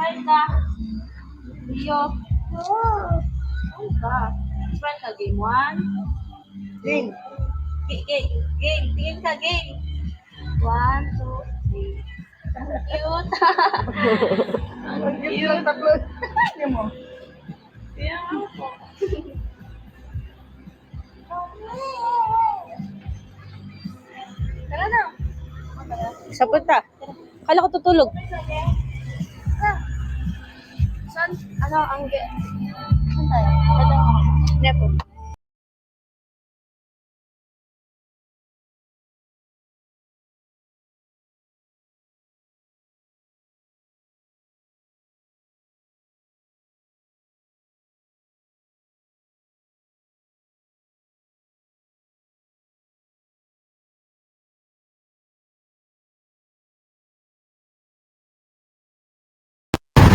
Smile ka. Rio. Smile ka. Smile ka. Game 1. Game. Game. Tingin ka. Game. 1, 2, 3. Cute. Ang cute ng tatlo. Hindi mo. Kaya nga po. Tara na. Sapot ta. Kala ko tutulog. Saan? Ano ang saan tayo? Nepo.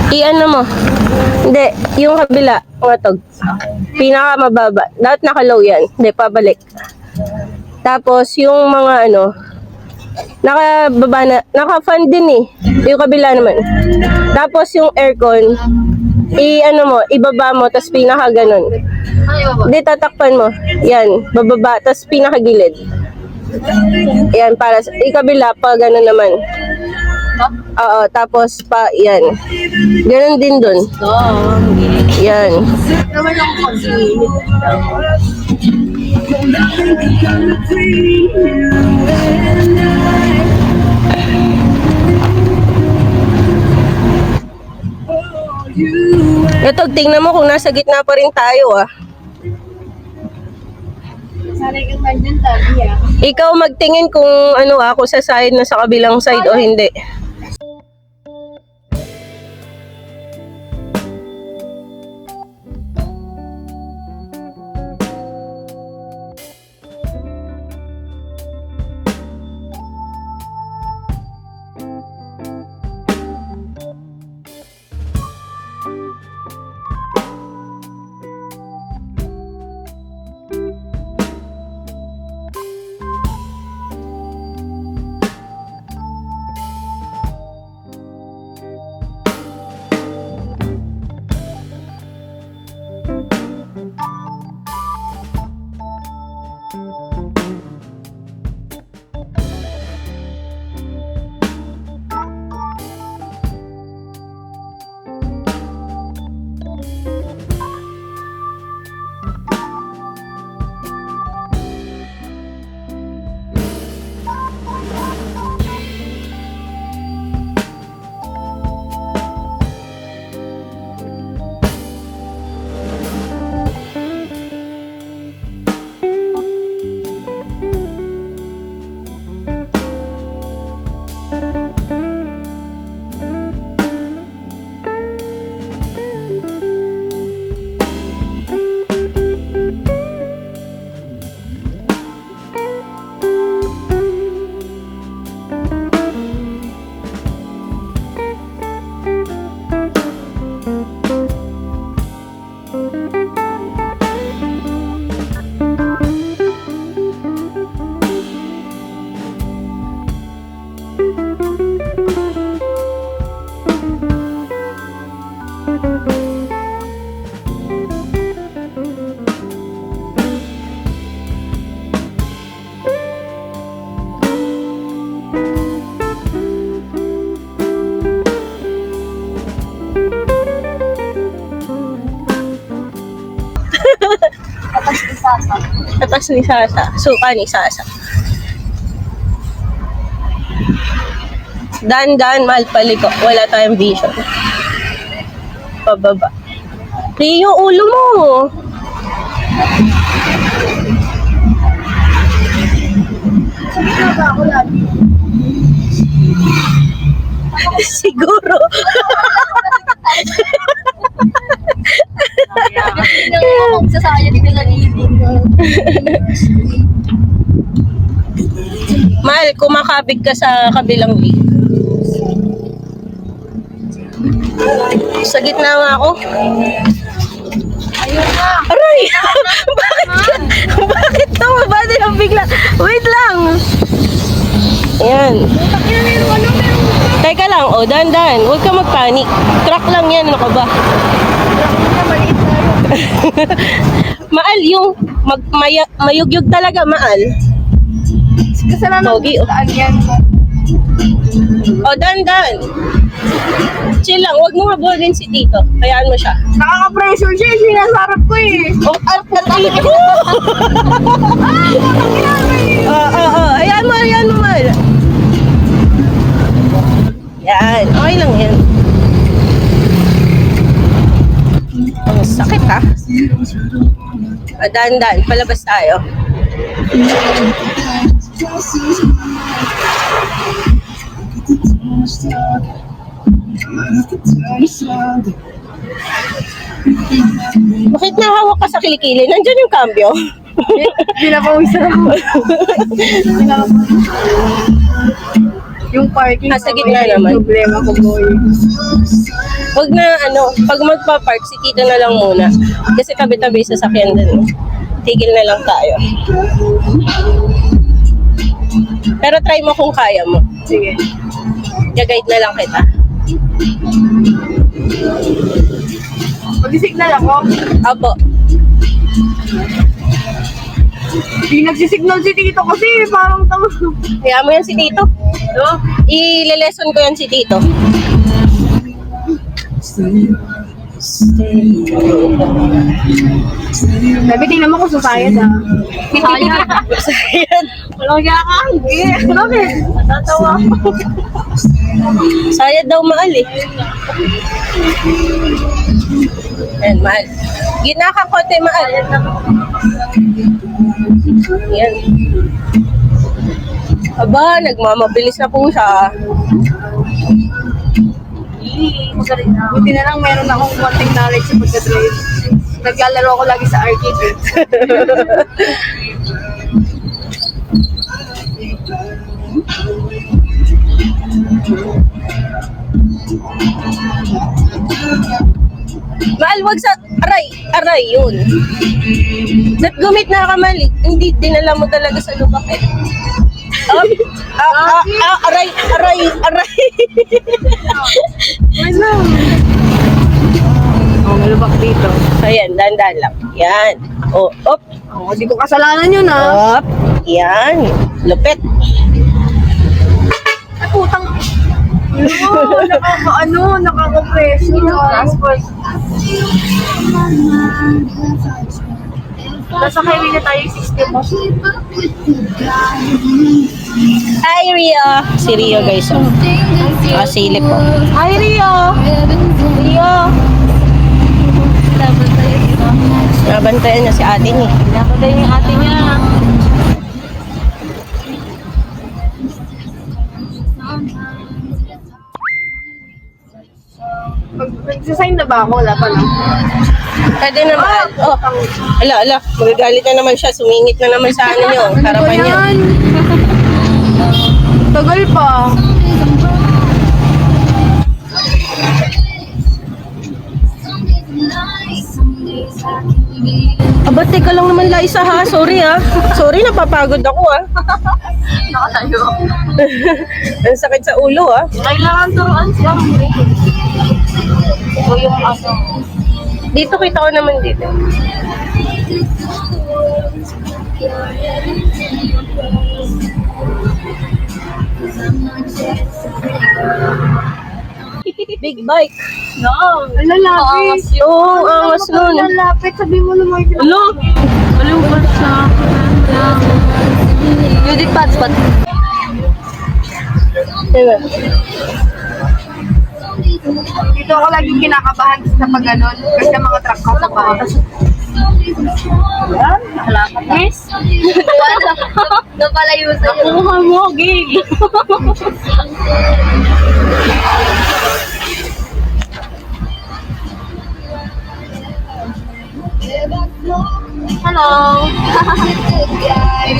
I-ano mo? Hindi, yung kabila, ngatog. Pinaka mababa. Dapat naka-low yan. Hindi, pabalik. Tapos, yung mga ano, nakababa na, naka-fan din eh. Yung kabila naman. Tapos, yung aircon, i-ano mo, ibaba mo, tapos pinaka ganun. Hindi, tatakpan mo. Yan, bababa, tapos pinaka gilid. Yan, para sa, ikabila, pa ganun naman. Oo, tapos pa, yan. Ganun din dun. Yan. Naman ako pag-iinit. Ito, tingnan mo kung nasa gitna pa rin tayo ah. Sanay kang nandyan tabi ah. Ikaw magtingin kung ano ako sa side na sa kabilang side o hindi. Tatas ni Sasa. Suka ni Sasa. Dan, mahal paliko. Wala tayong vision. Pababa. Rio, ulo mo. Sabi na ba ako lagi? Siguro. Hindi na ako magsasaya dito sa gilid. Mahal, kumakabig ka sa kabilang way. Sa gitna nga ako. Ayun na. Aray! Bakit tumaba din ang bigla? Wait lang! Ayan. Teka lang, dahan-dahan. Huwag ka mag-panic. Truck lang yan, ano ka ba? Maliit na yun. Maal yung mayugyug talaga, maal. Kasalanan Pogi, oh. saan yan. Dahan-dahan. Chill lang, huwag mo habulin si Tito. Hayaan mo siya. Nakaka-pressure siya, sinasarap ko eh. Hayaan mo, Mal. Yan, okay lang yan. Ang sakit ha. Dahan-dahan, palabas tayo. Bakit nahawak ka sa kilikili? Nandiyan yung cambio. Pinapawisan ako. Yung parking. Sa gitna naman. Problema ko, boy. Huwag na pag magpa-park, si Tito na lang muna. Kasi tabi-tabi sa sakyan din. Tigil na lang tayo. Pero try mo kung kaya mo. Sige. Gag-guide na lang kita. Mag-signal ako. Apo. Di nagsisignal si Tito kasi parang tama. Kaya mo yan si Tito. No? I-lesson ko yan si Tito. Sabi, tingnan mo kung susayad ah. Susayad. Sayad. Walang yakang. Bakit? Natatawa ako. Sayad daw maal eh. Ayan, mahal. Gina ka konti, mahal. Yan. Aba, nagmamabilis na po siya. Buti na lang meron akong konting knowledge sa pagka-drive. Naglalaro ako lagi sa arcade eh. Mahal, wag sa aray yun. Gumit na ka, mahal. Hindi dinala mo talaga sa lubak eh. Aray. Ano? Oh, malubak dito. Ayan, dahan-dahan lang. Yan. Op. Oh, di ko kasalanan yun ah. Op. Yan. Lupit. Ay, putang. Nakaka-pressure. Transport. Nasa highway na tayo 60 mo. Hi, Rio. Si Rio, guys. Silip po. Hi, Rio! Rio! Nabantayan niya si ate niya. Nabantayan yung ate niya. Nagsasign na ba ako? Wala pa lang. Pwede naman. Ala. Magagalit na naman siya. Sumingit na naman sa ano niyo. Harapan niya. Tagal pa. Aba, teka lang naman, Liza, ha? Sorry, ha? Sorry, napapagod ako, ha? Nakatayo. Ang sakit sa ulo, ha? Kailangan turuan siya. O yung aso. Dito, kita ko naman dito. Big bike. No. Ang lalapit. Oo, angas nun. Ang lalapit. Sabi mo naman yun. Ano? Malungkot siya. Judith Patspot. Diba? Dito ako laging kinakabahan sa pag ganon. Kasi mga truck ko sa bahay. Yes. Napalayo sa'yo. Nakuha mo, gig. Hello.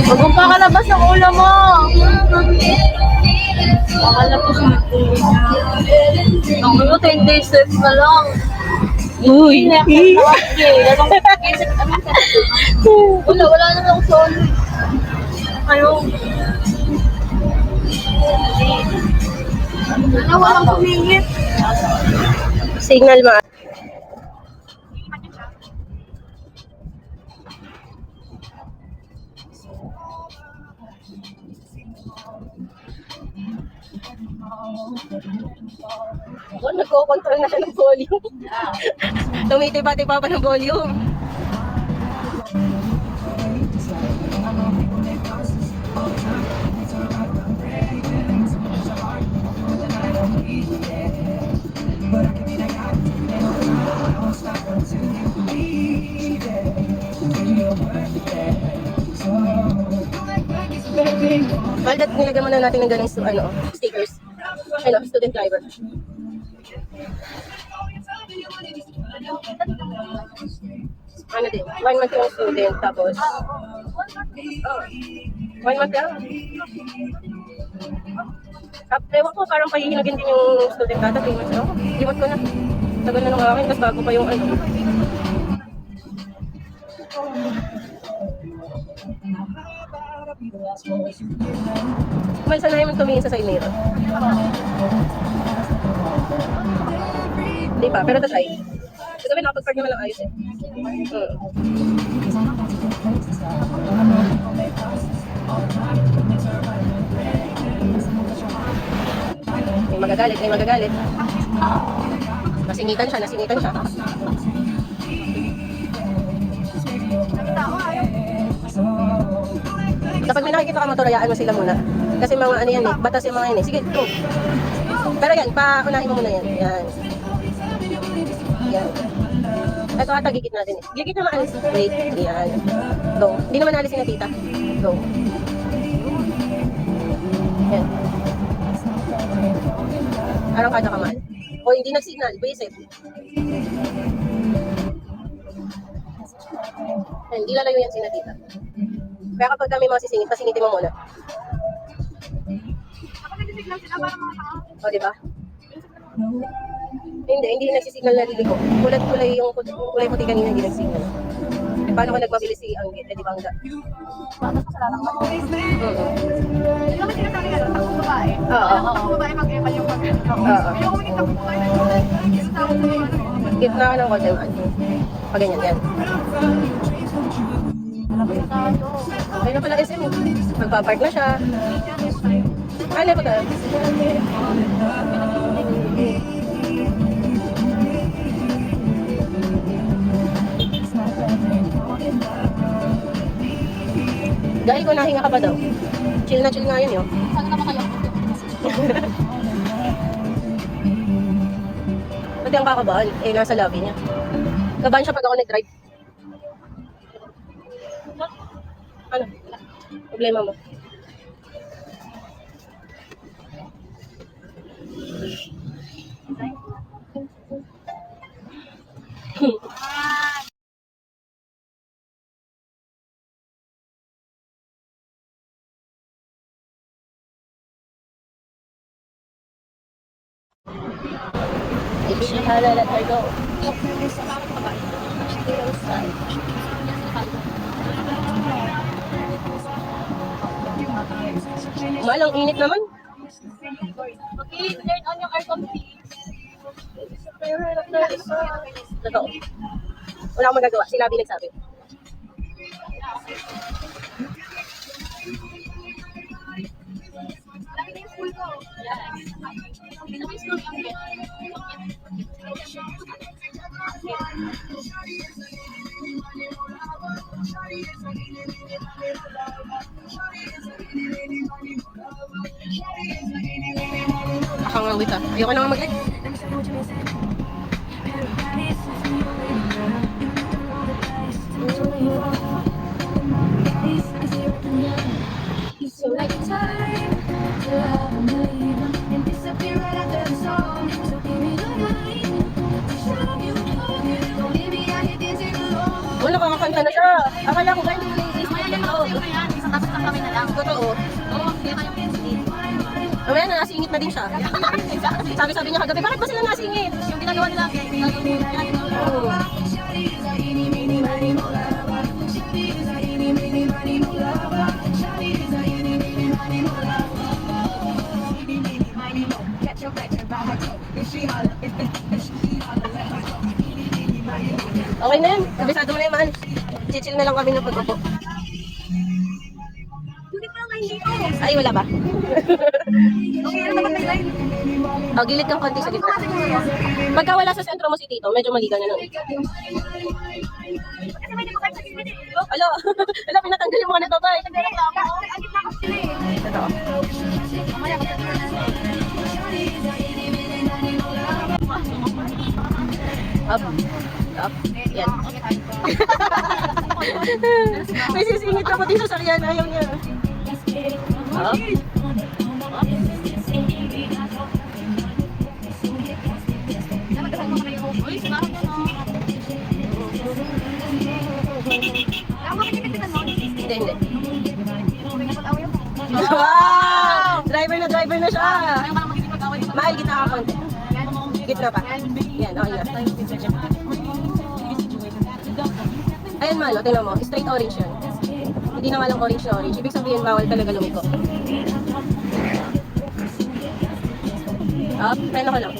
Huwag mong pakalabas ang ulo mo. Pakalabas ang ulo mo. Ang ulo, 10 days left na lang. Uy. Wala na lang son. Ano? Walang pumingit. Signal ma. Oh, nagko-control na siya ng volume. Tumitiba-tiba pa ng volume. Baldat nilagyan muna natin ng ganang stickers. Ano, student driver. Ano din, 1 month yung student, tapos 1 month lang. Ewan ko, parang pahihinagin din yung student data, 3 months lang. Limot ko na. Tagal na nung akin, tapos bago pa yung ano. Kumalsa na naman tumingin sa side mirror. Di pa, pero ito siya. Sabi nakapag-park naman ng ayos eh. May magagalit, may magagalit. Nasingitan siya, nasingitan siya. Kapag may nakikita ka motorayaan mo sila muna. Kasi mga ano yan eh, batas yung mga yan eh. Sige, go. Pero yan, paunahin mo muna yan. Yan. Yan. Ito ata gigit natin eh. Gigit naman alis. Wait, yan. Go. Hindi naman alisin na tita. Go. Yan. Anong kada kamal? O hindi nag-signal, visit. Hindi lalayo yan sina tita. Kaya kapag kami mga sisingit, pasingitin mo muna. O, diba? Hindi nagsisignal na liliko. Kulay yung kulay puti kanina, hindi nagsignal. Paano ko nagmabilis si Anggit? Eh, di ba Angga? Tapos kasalanan ko. Oo. Yung naman sinasabi nga, takong babae. Oo. Takong babae mag-eval yung mag-eval. Oo. Yung kumingin takong babae, yung tawag sa yung ano. Gitna ka ng konti man. Pag ganyan, yan. Ayun na pala SM. Magpapark na siya. Ano ba tayo? Dahil ko nahinga ka ba daw? Chill na chill nga yun yun. Sana naman kayo. Pati ang kakabahan, eh nasa lobby niya. Kabahan siya pag ako nag-drive. Ano? Problema mo? Let her go. Malang init naman. Okay, turn on yung aircon, please. Totoo. Wala akong magagawa. Si Labi nagsabi. Lagi na yung school ko. Hindi na yung school kami. Ako nga wait ah. Ayoko na nga mag-leg. So like time to have a million and disappear right after the song. So give me the night to show you love. Don't leave me out here dancing alone. Oh, nakakakanta na siya. Akala ko ba hindi mo na-i-list na yun? Isang tapos lang kami na lang. Totoo. Oo, hindi kayo pinsin. Mamaya na nasingit na din siya. Sabi niya kagabi, bakit ba sila nasingit? Yung ginagawa nila, Oo. Get your back. Okay na yan. Kabisado mo na yan, mahal. Chill na lang kami ng pag-upo. Tuloy pa nga hindi ko. Ay, wala ba? Okay, ano naman may line? Oh, gilid kang konti sa gitna. Pagka wala sa sentro mo si Tito, medyo maligaw na nun. Kasi may nilukay sa gilid eh. Alo, wala, pinatanggal yung mga nagbabay. Ang gitna ko sila eh. Totoo. Mamaya ko. Up. Up. Yan. May sisingit ako dito sa Rian. Ayaw niya. Up. Hindi, hindi. Wow! Driver na siya. Mahal, gitna ka konti. Gitna pa. Yan, okay na. Ayan, Malo, tingnan mo. Straight orange yan. Hindi na nga lang orange na orange. Ibig sabihin, bawal talaga lumiko. Up, preno ko lang.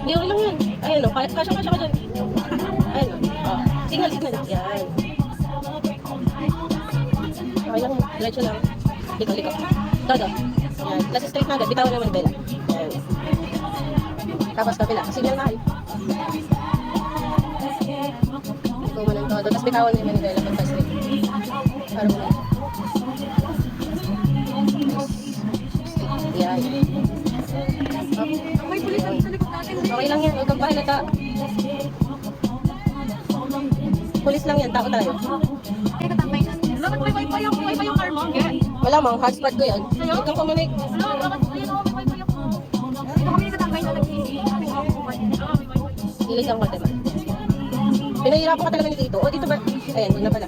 Hindi, okay lang yan. Ayan o, kasya ka dyan. Ayan o. Oh. Signal. Yan. Okay lang, diretso lang. Liko. Todo. Yan. Last straight na agad, bitawan naman bela. Yan. Tapos kapila, signal mahal. Liko mo ng todo, tapos bitawan naman bela pagka straight. Para mo lang. Yan. May pulis sa likod natin. Okay lang yan, huwag kang pahalata. Pulis lang yan, tao tayo. Teka, tambay na. Bakit may wifi yung car mo? Wala mang, hotspot ko yan. Huwag kang kumanik. Ano, bakit ayun ako, may wifi ako. Ito kami nakatambay na nag-TV. Ilis ang konti ba? Pinahirapan ka talaga ni Tito. O, dito ba? Ayan, yun na pala.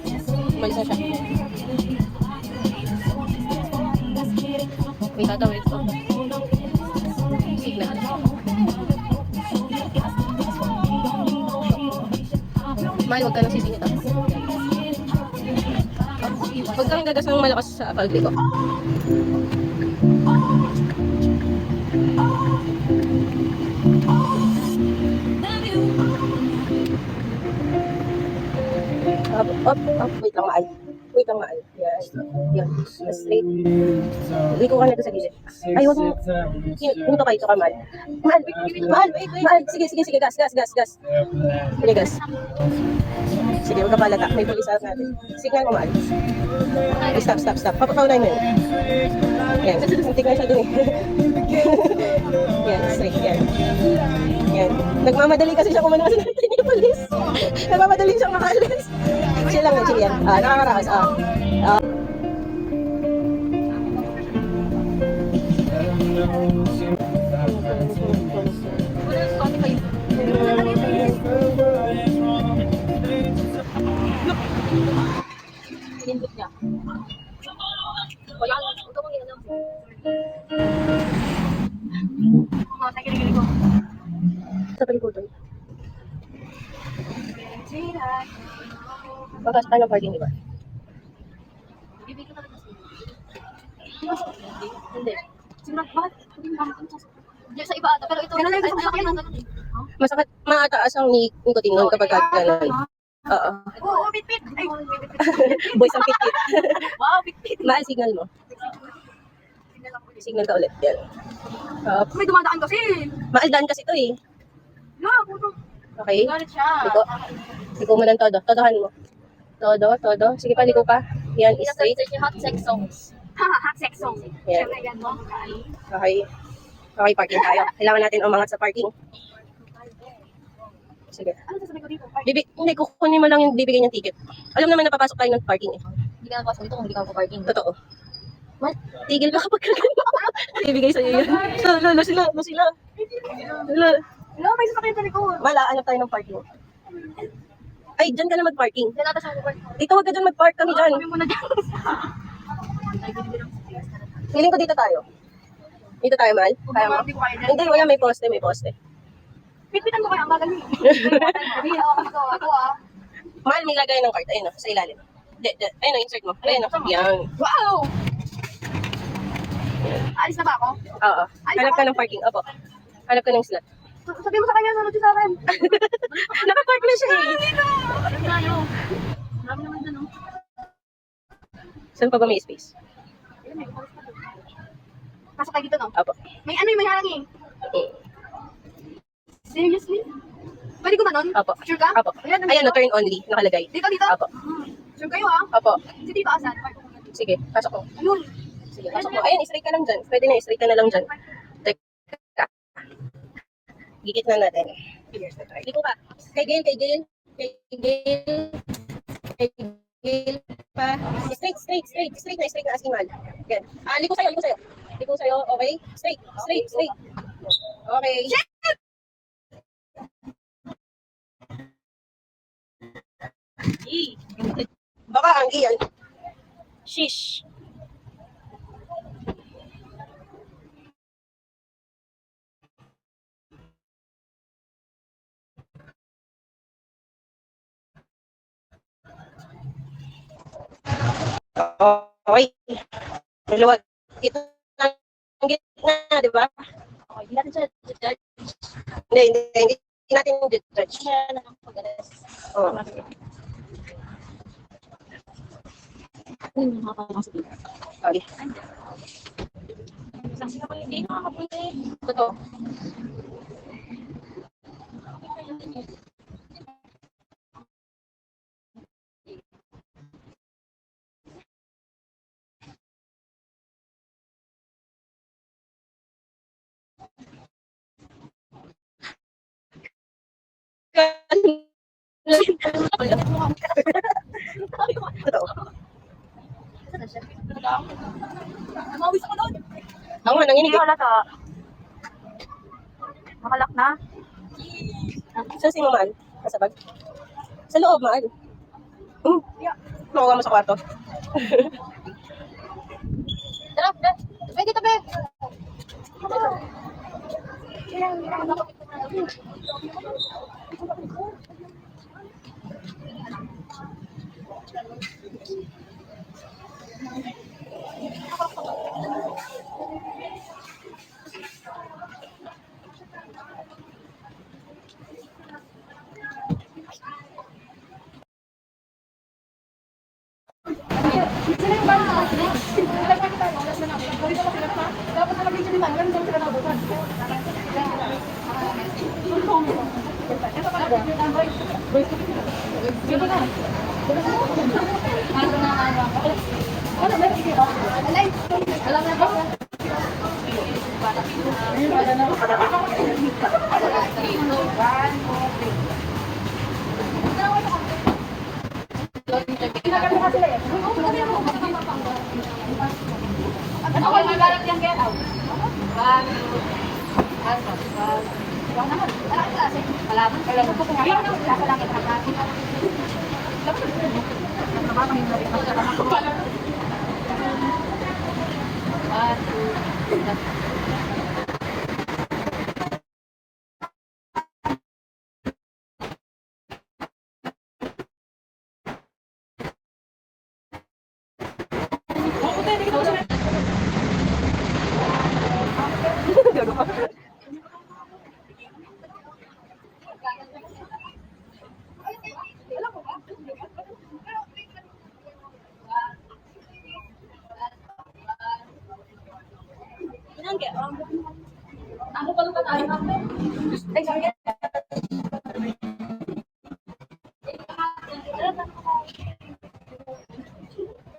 Umalis na siya. Wait, tatawid ko. Signal. Mahal, huwag ka nang sisingit ako. Huwag kang gagas ng malakas sa paldi ko. Up. Wait lang, mahal. Yan. Straight. Liko ka na doon sa gilid. Ay, huwag mo. Punto kayo, ito ka, mahal. Mahal. Sige. Gas. Sige, gas. Sige, huwag ka palata. May pulis out natin. Signal mo, mahal. Ay, stop. Papapaunahin mo yun. Yan. Tignan siya doon eh. Yan, straight. Yan. Nagmamadali kasi siya kumano kasi natin yung pulis. Nagmamadali siyang makalis. Chill lang yan. Nakakarakas. Hindot niya. Wala. Ito mong inanam. Oo, sa gilid ko. Sa palikutan. Bakas tayo ng parking, di ba? Bibig ko talaga sa'yo. Hindi. Sigurad, bakit? Hindi mo kami sa iba ata, pero ito, ay, Masakit, mataas ang nicotine nun kapag gano'n. Oo. Oo, bit-bit. Ay, bit-bit. Boys ang pitkit. Wow, bit-bit. Mahal, signal mo. Signal ka ulit. Yan. May dumadaan kasi. Mahal daan kasi ito eh. Yeah, puto. Okay? Galit siya. Liko mo ng todo. Todohan mo. Todo. Sige pa, liko pa. Yan, straight. Hot sex songs. Hot sex songs. Yan. Siyempre yan mo. Okay, parking tayo. Kailangan natin umangat sa parking. Sige. Ano sasabihin ko dito? Hindi, kukunin mo lang yung bibigay niyang ticket. Alam naman na papasok tayo ng parking eh. Hindi ka napasok dito kung hindi ka parking. Totoo. Tigil ka kapag bibigay sa'yo yun. Sila. Wala, may sasakyan sa likod. Malaan tayo ng parking. Ay, dyan ka na mag-parking. Diyan natin siya mag-park. Dito, wag ka dyan mag-park kami dyan. Kami muna dyan. Feeling ko dito tayo. Dito tayo, Mal. Kaya mo? Hindi ko kaya dyan. Hindi, wala, may poste. Pitpitan mo kaya ang bagal niyo. Hindi, ako ah. Mal, may lagay ng card. Ayun o, sa ilalim. Ayun o, insert mo. Ayun o, yan. Wow! Alis na ba ako? Oo. Hanap ka ng parking. Opo. Hanap ka ng slot. Sabihin mo sa kanya, sunod siya sa akin. Nakapark na siya eh. Alam na yun. Marami naman dyan, oh. Saan pa ba may space? Pasok tayo dito, no? Opo. May ano yung may harang eh. Seriously? Pwede ko manon? Opo. Sure ka? Opo. Ayan, Ayan, no, turn only. Nakalagay. Dito, dito? Opo. Sure kayo ah? Opo. Si Tito asan? Sige, pasok mo. Ayun. Sige, pasok mo. Ayan, straight ka lang dyan. Pwede na, straight ka na lang dyan. Teka. Gigit na natin. Dito ka. Kay Gail pa. Straight na asking mal. Yan. Liko sa'yo. Okay? Straight. Okay. Baka ang iyan. Shish. Okay. Maluwag. Ito ang gitna, di ba? Okay, hindi natin siya judge. Hindi natin judge. Siya na lang pag-alas. Oo. Ano yung makapasok dito? Okay. Isang sila ko hindi nakakapunta eh. Totoo. Totoo. Mawis ako doon. Ako nga, nanginig. Hindi halata. Makalak na. Saan si Maman? Sa bag? Sa loob, Maan. Makuha mo sa kwarto. Tara, be. Pwede dito, be.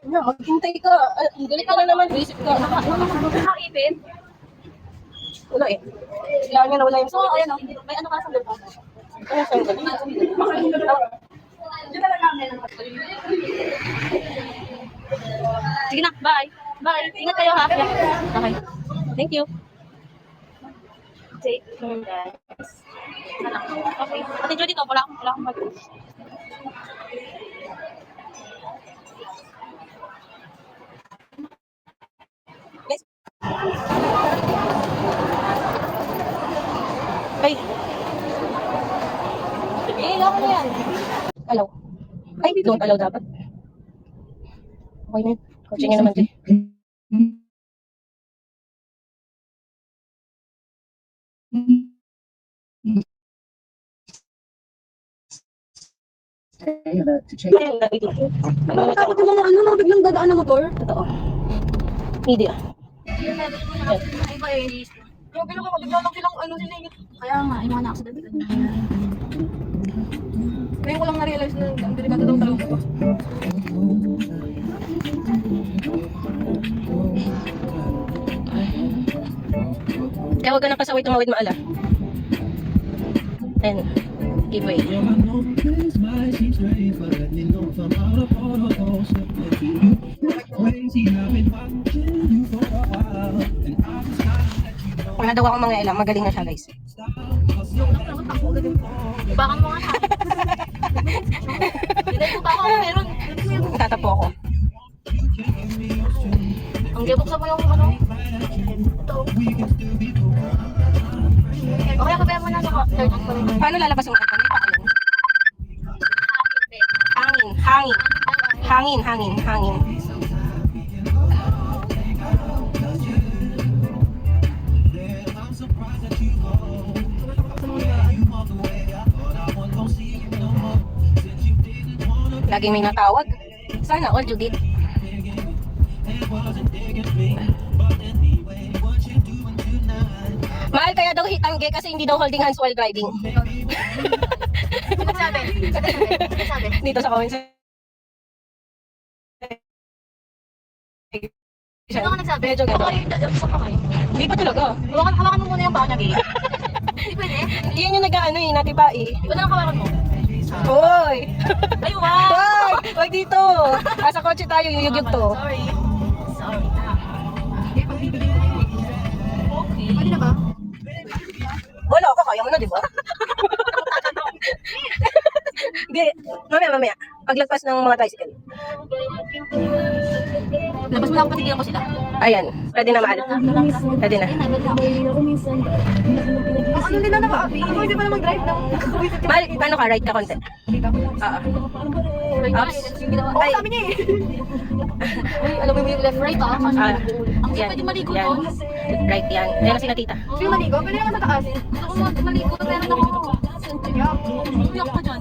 Na, maghintay ka. Galit ka na naman. Visit ka. Nakakipin. Wala eh. Kailangan niya na wala yung So, ayan o. May ano ka sa loob. Ano sandali? Sige na, bye. Bye. Ingat kayo ha. Okay. Thank you. Take care, guys. Okay. Ate Jody, dito. Wala akong mag... Ay, Okay na yan. alaw. Ay, don't allow dapat. Okay na yun. Kotse niya naman din. Ayun, dati dito. Takot yung mga biglang dadaan ng motor. Totoo. Media. Ay ba eh. Grabe lang ako, bigla lang silang sila. Kaya nga, yung mga accident. Ngayon ko lang na-realize na ang delikado daw talaga ito. Kaya huwag ka na pasaway tumawid maala. Ayan. Give way. Wala daw akong mga ilang. Magaling na siya, guys. Ibakan mo nga ha. Hindi ko pa ako meron. Tatapo ako. Ang gabok mo yung ano. Okay, kapaya mo na sa third act pa rin. Paano lalabas yung aircon? May paano? Hangin. Hangin, hangin. Hangin. Laging may natawag. Sana all Judith. Mahal kaya daw hitangge kasi hindi daw holding hands while driving. Sabi. Dito sa comments. Sino ka nagsabi? Medyo gano'n. Hindi pa talaga. Hawakan mo muna yung paa niya, Gay. Hindi pwede. Yan yung nag-ano eh, natiba eh. Iba na lang hawakan mo. Hoy! Ay, wow! Hoy! Huwag dito! Nasa kotse tayo, yuyugyug to. Sorry. Sorry na. Okay. Pwede na ba? Wala ako, kaya mo na, di ba? Hindi, mamaya. Paglagpas ng mga tricycle. Labas mo na ako, patigilan ko sila. Ayan, pwede na mahal. Pwede na. Ano nila naka-abi? Ako hindi pa na mag-drive ng... Mahal, paano ka? Right ka konti. Oo. Ups. Oo, sabi niya eh. Uy, alam mo yung left right ah. Ang Yan. pwede maligo Yan. doon. Right yan. Ayan na sila tita. Sige maligo, pwede naman sa taas. Gusto ko maligo, meron ako. Iyak ko dyan.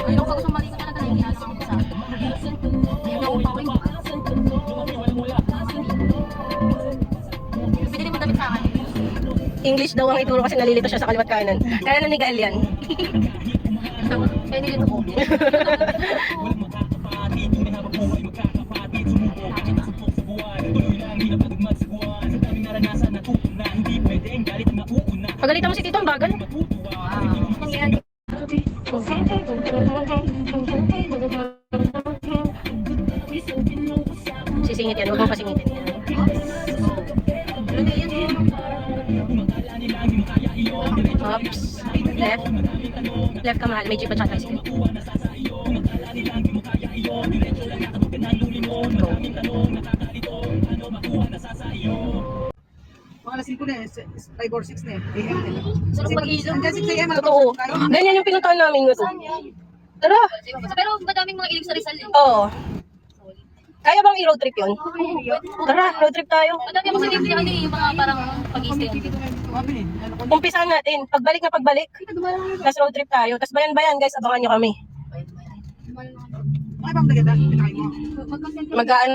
Ayun ako gusto maligo talaga na iyan ako sa... Ayun ako pa rin. Pinili mo damit sa akin. English daw ang ituro kasi nalilito siya sa kaliwat kanan. Kaya nanigal yan. Kaya nilito ko. Pagalitan mo si Tito, ang bagal. Sisingit yan, huwag mo pasingitin. Oops. Left. Left ka mahal, may jeep at saka tricycle. Mga alas 5 na eh, 5 or 6 na eh, AM na eh. Sarap mag-iinom. Hanggang 6 AM, Totoo. Ganyan yung pinuntahan namin ngayon. Tara. Pero madaming mga ilig sa Rizal yun. Oo. Kaya bang i-road trip yun? Tara, road trip tayo. Madami ako sa libre ano yung mga parang pag-i-stay. Umpisahan natin. Pagbalik na pagbalik. Tapos road trip tayo. Tapos bayan-bayan guys, abangan nyo kami. Ano bang naganda? Pinakain mo? Mag-aan